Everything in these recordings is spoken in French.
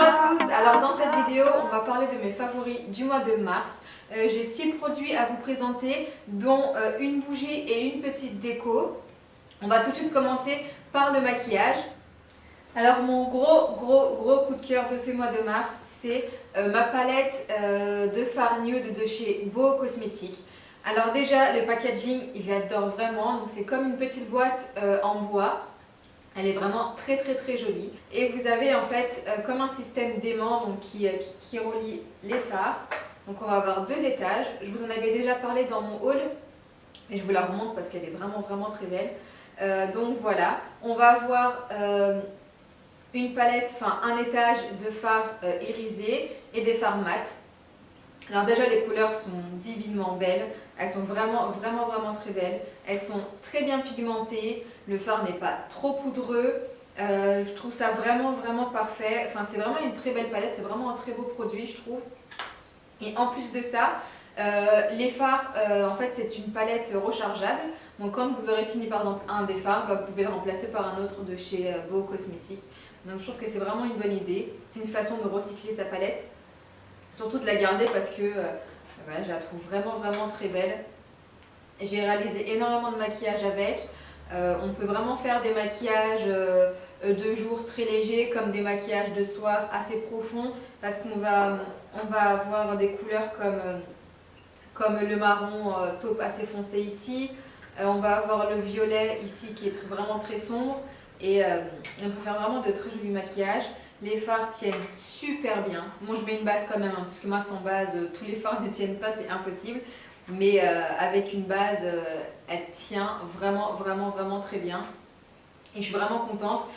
à tous, alors dans cette vidéo on va parler de mes favoris du mois de mars. J'ai 6 produits à vous présenter dont une bougie et une petite déco. On va tout de suite commencer par le maquillage. Alors mon gros coup de cœur de ce mois de mars, c'est ma palette de fard nude de chez Boho Cosmétiques. Alors déjà le packaging j'adore vraiment, donc c'est comme une petite boîte en bois. Elle est vraiment très jolie. Et vous avez en fait comme un système d'aimant donc qui relie les fards. Donc on va avoir 2 étages. Je vous en avais déjà parlé dans mon haul, mais je vous la remontre parce qu'elle est vraiment très belle. Donc voilà, on va avoir une palette, enfin un étage de fards irisés et des fards mat. Alors déjà les couleurs sont divinement belles, elles sont vraiment très belles, elles sont très bien pigmentées, le fard n'est pas trop poudreux, je trouve ça vraiment parfait, enfin c'est vraiment une très belle palette, c'est vraiment un très beau produit je trouve. Et en plus de ça, les fards, en fait c'est une palette rechargeable, donc quand vous aurez fini par exemple un des fards, vous pouvez le remplacer par un autre de chez Boho Cosmétiques. Donc je trouve que c'est vraiment une bonne idée, c'est une façon de recycler sa palette. Surtout de la garder parce que voilà, je la trouve vraiment très belle. J'ai réalisé énormément de maquillage avec. On peut vraiment faire des maquillages de jour très légers comme des maquillages de soir assez profonds parce qu'on va avoir des couleurs comme le marron taupe assez foncé ici. On va avoir le violet ici qui est vraiment très sombre et on peut faire vraiment de très jolis maquillages. Les fards tiennent super bien. Moi je mets une base quand même, hein, parce que moi sans base, tous les fards ne tiennent pas, c'est impossible. Mais avec une base, elle tient vraiment très bien. Et je suis vraiment contente.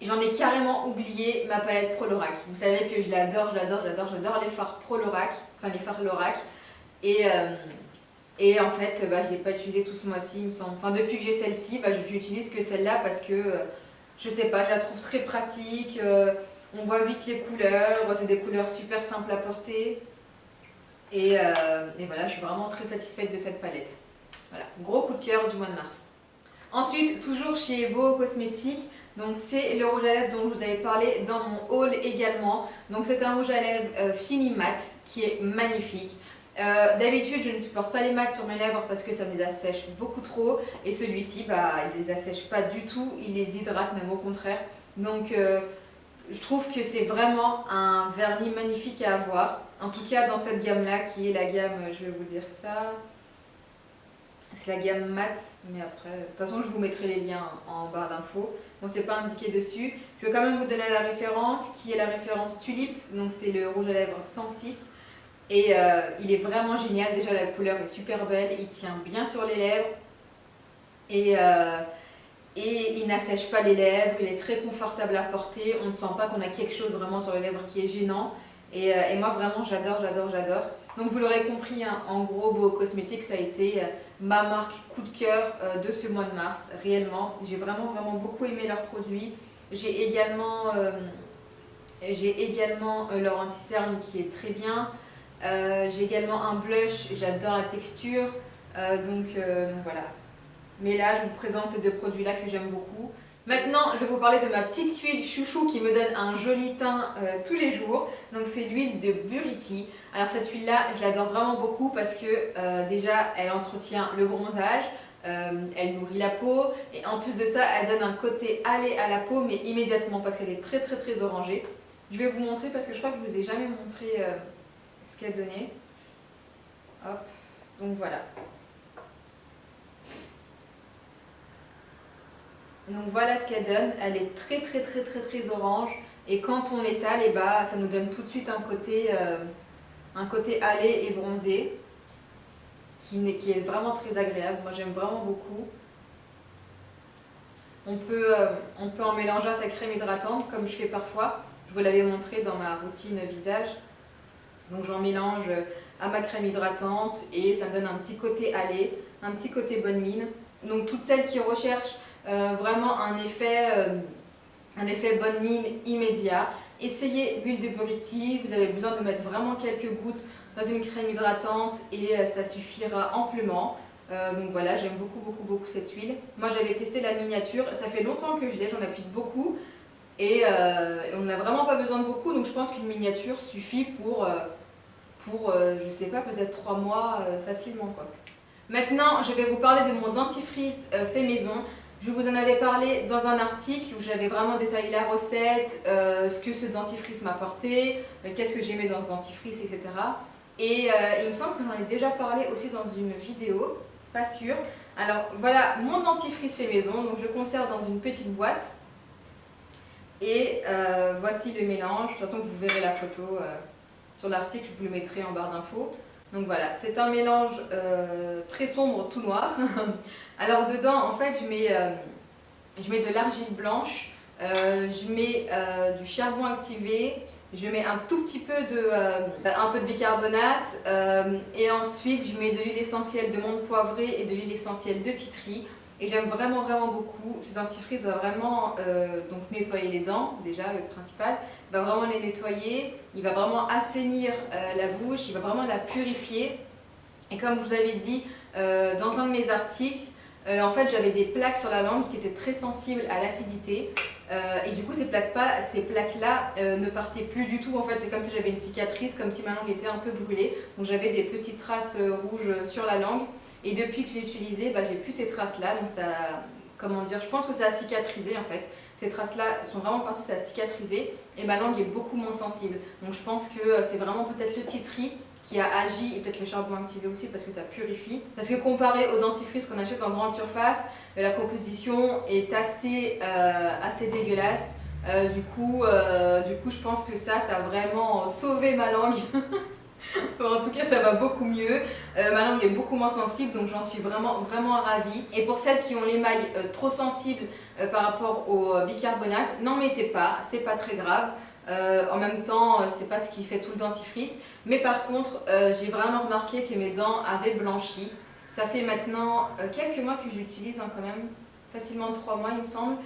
J'en ai carrément oublié ma palette Pro Lorac. Vous savez que je l'adore les fards Pro Lorac, enfin les fards Lorac. Et en fait, je ne l'ai pas utilisé tout ce mois-ci, il me semble. Enfin depuis que j'ai celle-ci, je n'utilise que celle-là parce que, je sais pas, je la trouve très pratique. On voit vite les couleurs, c'est des couleurs super simples à porter. Et voilà, je suis vraiment très satisfaite de cette palette. Voilà, gros coup de cœur du mois de mars. Ensuite, toujours chez Boho Cosmétiques, donc c'est le rouge à lèvres dont je vous avais parlé dans mon haul également. Donc c'est un rouge à lèvres fini mat qui est magnifique. D'habitude, je ne supporte pas les mats sur mes lèvres parce que ça me les assèche beaucoup trop. Et celui-ci, il les assèche pas du tout, il les hydrate même au contraire. Donc je trouve que c'est vraiment un vernis magnifique à avoir. En tout cas dans cette gamme là qui est la gamme, je vais vous dire ça, c'est la gamme mat, mais après, de toute façon je vous mettrai les liens en barre d'infos. Bon, c'est pas indiqué dessus. Je vais quand même vous donner la référence qui est la référence Tulipe, donc c'est le rouge à lèvres 106. Et il est vraiment génial, déjà la couleur est super belle, il tient bien sur les lèvres. Et il n'assèche pas les lèvres, il est très confortable à porter, on ne sent pas qu'on a quelque chose vraiment sur les lèvres qui est gênant. Et moi vraiment j'adore. Donc vous l'aurez compris, hein, en gros Boho Cosmétiques ça a été ma marque coup de cœur de ce mois de mars, réellement. J'ai vraiment beaucoup aimé leurs produits. J'ai également leur anti-cerne qui est très bien. J'ai également un blush, j'adore la texture, donc voilà. Mais là, je vous présente ces 2 produits-là que j'aime beaucoup. Maintenant, je vais vous parler de ma petite huile chouchou qui me donne un joli teint tous les jours. Donc c'est l'huile de Buriti. Alors cette huile-là, je l'adore vraiment beaucoup parce que déjà, elle entretient le bronzage, elle nourrit la peau. Et en plus de ça, elle donne un côté allé à la peau, mais immédiatement parce qu'elle est très orangée. Je vais vous montrer parce que je crois que je ne vous ai jamais montré ce qu'elle donnait. Hop, donc voilà. Donc voilà ce qu'elle donne, elle est très orange et quand on l'étale, ça nous donne tout de suite un côté allé et bronzé qui est vraiment très agréable. Moi j'aime vraiment beaucoup. On peut en mélanger à sa crème hydratante comme je fais parfois. Je vous l'avais montré dans ma routine visage. Donc j'en mélange à ma crème hydratante et ça me donne un petit côté allé, un petit côté bonne mine. Donc toutes celles qui recherchent vraiment un effet bonne mine immédiat, essayez l'huile de Buriti. Vous avez besoin de mettre vraiment quelques gouttes dans une crème hydratante et ça suffira amplement. Donc voilà, j'aime beaucoup cette huile. Moi j'avais testé la miniature, ça fait longtemps que je l'ai, j'en applique beaucoup et on n'a vraiment pas besoin de beaucoup, donc je pense qu'une miniature suffit pour je sais pas, peut-être 3 mois facilement quoi. Maintenant, je vais vous parler de mon dentifrice fait maison. Je vous en avais parlé dans un article où j'avais vraiment détaillé la recette, ce que ce dentifrice m'apportait, qu'est-ce que j'aimais dans ce dentifrice, etc. Et il me semble que j'en ai déjà parlé aussi dans une vidéo, pas sûre. Alors voilà mon dentifrice fait maison, donc je conserve dans une petite boîte. Et voici le mélange, de toute façon vous verrez la photo sur l'article, je vous le mettrai en barre d'infos. Donc voilà, c'est un mélange très sombre, tout noir. Alors dedans, en fait, je mets de l'argile blanche, je mets du charbon activé, je mets un tout petit peu un peu de bicarbonate et ensuite je mets de l'huile essentielle de menthe poivrée et de l'huile essentielle de titri. Et j'aime vraiment beaucoup, ce dentifrice va vraiment donc nettoyer les dents, déjà le principal, il va vraiment les nettoyer, il va vraiment assainir la bouche, il va vraiment la purifier. Et comme je vous avais dit dans un de mes articles, en fait j'avais des plaques sur la langue qui étaient très sensibles à l'acidité et du coup ces plaques-là ne partaient plus du tout. En fait c'est comme si j'avais une cicatrice, comme si ma langue était un peu brûlée, donc j'avais des petites traces rouges sur la langue. Et depuis que je l'ai utilisé, j'ai plus ces traces-là, donc ça, comment dire, je pense que ça a cicatrisé en fait. Ces traces-là sont vraiment parties, ça a cicatrisé et ma langue est beaucoup moins sensible. Donc je pense que c'est vraiment peut-être le titri qui a agi et peut-être le charbon activé aussi parce que ça purifie. Parce que comparé au dentifrice qu'on achète en grande surface, la composition est assez dégueulasse. Du coup, je pense que ça a vraiment sauvé ma langue. En tout cas, ça va beaucoup mieux. Ma langue est beaucoup moins sensible, donc j'en suis vraiment ravie. Et pour celles qui ont l'émail trop sensible par rapport au bicarbonate, n'en mettez pas, c'est pas très grave. En même temps, c'est pas ce qui fait tout le dentifrice. Mais par contre, j'ai vraiment remarqué que mes dents avaient blanchi. Ça fait maintenant quelques mois que j'utilise, quand même, facilement 3 mois il me semble.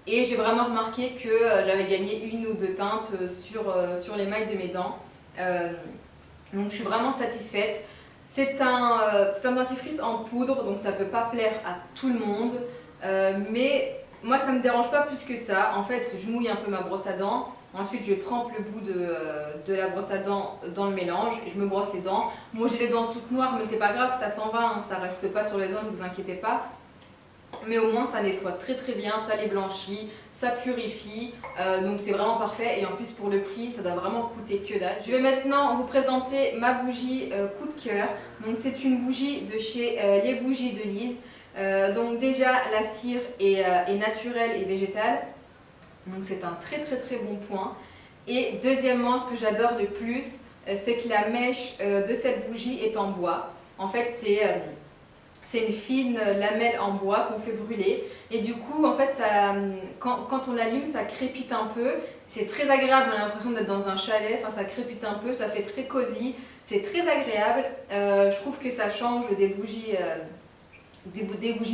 Et j'ai vraiment remarqué que j'avais gagné 1 ou 2 teintes sur l'émail de mes dents. Donc je suis vraiment satisfaite. C'est un dentifrice en poudre, donc ça ne peut pas plaire à tout le monde. Mais moi ça ne me dérange pas plus que ça. En fait, je mouille un peu ma brosse à dents. Ensuite, je trempe le bout de la brosse à dents dans le mélange et je me brosse les dents. Moi j'ai les dents toutes noires, mais c'est pas grave, ça s'en va, hein, ça reste pas sur les dents, ne vous inquiétez pas. Mais au moins ça nettoie très bien, ça les blanchit, ça purifie, donc c'est vraiment parfait. Et en plus pour le prix, ça doit vraiment coûter que dalle. Je vais maintenant vous présenter ma bougie coup de cœur. Donc c'est une bougie de chez Les Bougies de Lise. Donc déjà la cire est naturelle et végétale, donc c'est un très bon point. Et deuxièmement, ce que j'adore le plus, c'est que la mèche de cette bougie est en bois. En fait c'est une fine lamelle en bois qu'on fait brûler et du coup en fait quand on l'allume ça crépite un peu, c'est très agréable, on a l'impression d'être dans un chalet, enfin ça crépite un peu, ça fait très cosy, c'est très agréable. Je trouve que ça change des bougies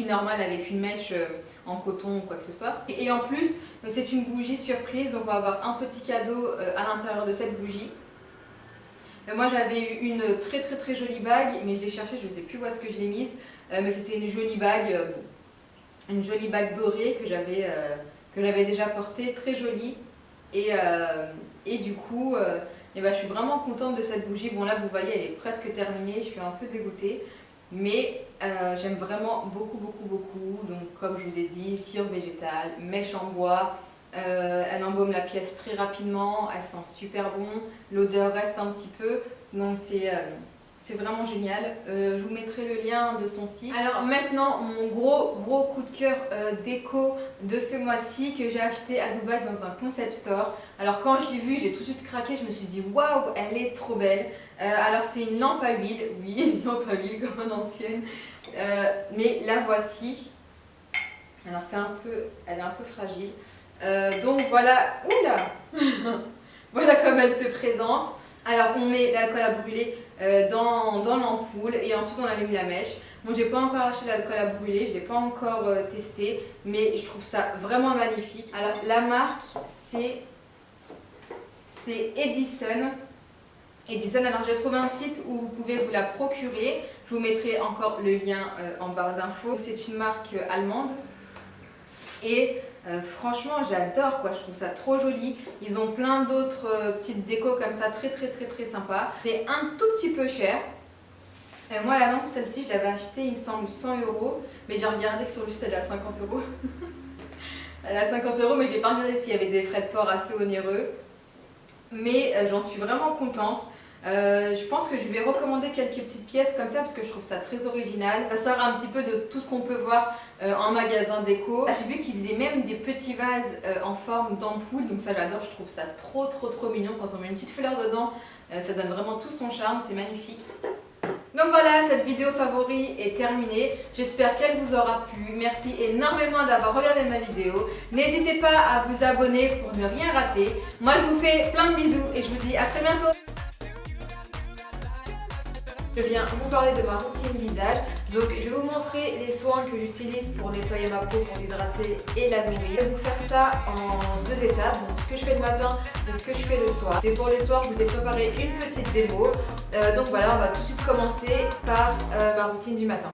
normales avec une mèche en coton ou quoi que ce soit. Et en plus c'est une bougie surprise, donc on va avoir un petit cadeau à l'intérieur de cette bougie. Moi j'avais eu une très jolie bague, mais je l'ai cherchée, je ne sais plus où est-ce que je l'ai mise, mais c'était une jolie bague dorée que j'avais déjà portée, très jolie. Et du coup, je suis vraiment contente de cette bougie. Bon là vous voyez elle est presque terminée, je suis un peu dégoûtée, mais j'aime vraiment beaucoup. Donc comme je vous ai dit, cire végétale, mèche en bois. Elle embaume la pièce très rapidement, elle sent super bon, l'odeur reste un petit peu, donc c'est vraiment génial. Je vous mettrai le lien de son site. Alors maintenant, mon gros coup de cœur déco de ce mois-ci que j'ai acheté à Dubaï dans un concept store. Alors quand je l'ai vu, j'ai tout de suite craqué, je me suis dit waouh, elle est trop belle. Alors c'est une lampe à huile, oui, une lampe à huile comme une ancienne, mais la voici. Alors elle est un peu fragile. Donc voilà, oula voilà comme elle se présente. Alors on met l'alcool à brûler dans l'ampoule et ensuite on allume la mèche. Bon, j'ai pas encore acheté l'alcool à brûler, je l'ai pas encore testé, mais je trouve ça vraiment magnifique. Alors la marque c'est Edison. Alors j'ai trouvé un site où vous pouvez vous la procurer. Je vous mettrai encore le lien en barre d'infos. C'est une marque allemande. Et Franchement, j'adore quoi, je trouve ça trop joli. Ils ont plein d'autres petites décos comme ça, très sympa. C'est un tout petit peu cher. Moi la lampe, celle-ci, je l'avais achetée, il me semble, 100 €. Mais j'ai regardé que sur le site, elle est à 50 €. Elle est à 50 €, mais j'ai pas regardé s'il y avait des frais de port assez onéreux. Mais j'en suis vraiment contente. Je pense que je vais recommander quelques petites pièces comme ça parce que je trouve ça très original. Ça sort un petit peu de tout ce qu'on peut voir en magasin déco. J'ai vu qu'ils faisaient même des petits vases en forme d'ampoule, donc ça j'adore, je trouve ça trop mignon. Quand on met une petite fleur dedans, ça donne vraiment tout son charme, c'est magnifique. Donc voilà, cette vidéo favori est terminée. J'espère qu'elle vous aura plu. Merci énormément d'avoir regardé ma vidéo. N'hésitez pas à vous abonner pour ne rien rater. Moi je vous fais plein de bisous et je vous dis à très bientôt. Je viens vous parler de ma routine visage. Donc je vais vous montrer les soins que j'utilise pour nettoyer ma peau, pour l'hydrater et la nourrir. Je vais vous faire ça en 2 étapes, donc ce que je fais le matin et ce que je fais le soir. Et pour le soir, je vous ai préparé une petite démo. Donc voilà, on va tout de suite commencer par ma routine du matin.